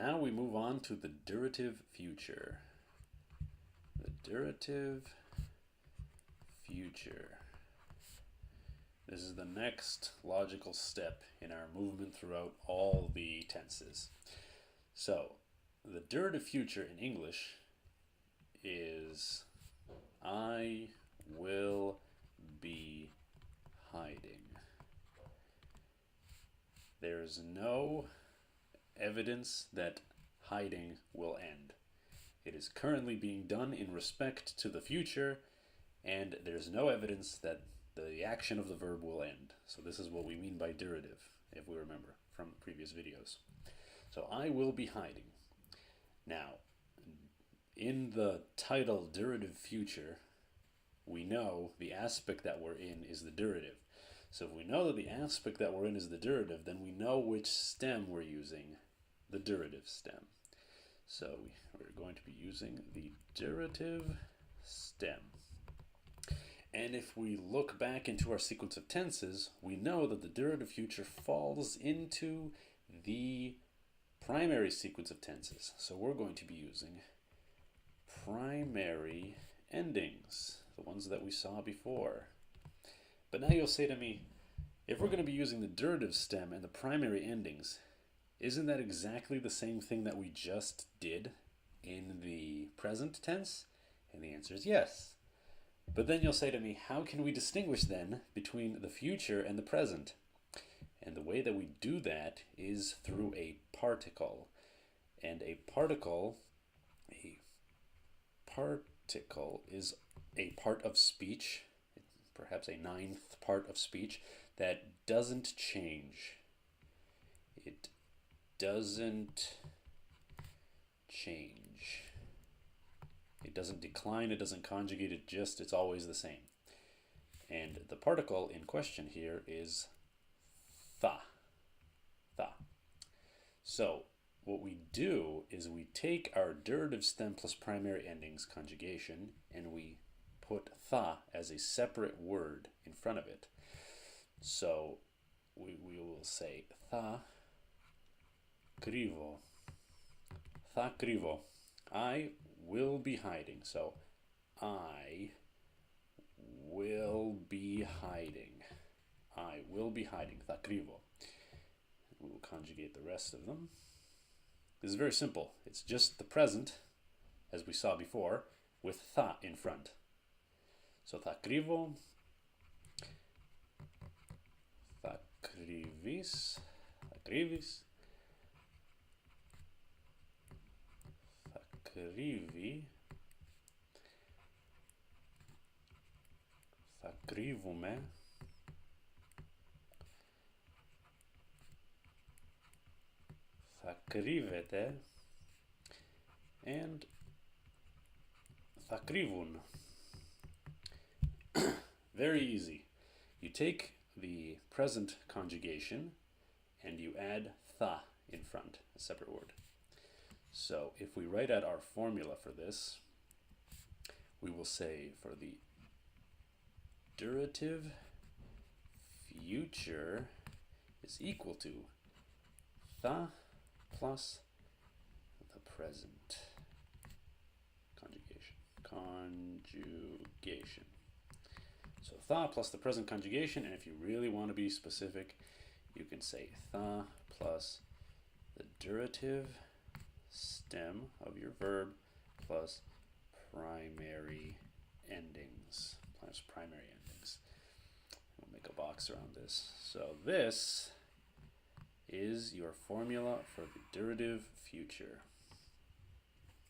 now we move on to the durative future. The durative future. This is the next logical step in our movement throughout all the tenses. So, the durative future in English is I will be hiding. There's no evidence that hiding will end. It is currently being done in respect to the future, and there's no evidence that the action of the verb will end. So this is what we mean by durative, if we remember from previous videos. So I will be hiding. Now, in the title durative future, we know the aspect that we're in is the durative. So if we know that the aspect that we're in is the durative, then we know which stem we're using, the durative stem. So we're going to be using the durative stem. And if we look back into our sequence of tenses, we know that the durative future falls into the primary sequence of tenses. So we're going to be using primary endings, the ones that we saw before. But now you'll say to me, if we're going to be using the durative stem and the primary endings, isn't that exactly the same thing that we just did in the present tense? And the answer is yes. But then you'll say to me, how can we distinguish then between the future and the present? And the way that we do that is through a particle. And a particle is a part of speech, perhaps a ninth part of speech, that doesn't change. It doesn't change. It doesn't decline, it doesn't conjugate, it's always the same. And the particle in question here is tha. So what we do is we take our durative stem plus primary endings conjugation and we put tha as a separate word in front of it. So we will say tha krivo. Tha krivo. I will be hiding. So I will be hiding. I will be hiding. Tha krivo. We will conjugate the rest of them. This is very simple. It's just the present, as we saw before, with tha in front. So tha krivo, tha krivis, tha krivis, tha krivi, tha krivume, tha krivete, and tha krivun. Very easy. You take the present conjugation and you add tha in front, a separate word. So if we write out our formula for this, we will say for the durative future is equal to tha plus the present conjugation. So tha plus the present conjugation, and if you really want to be specific, you can say tha plus the durative stem of your verb plus primary endings. We'll make a box around this. So this is your formula for the durative future.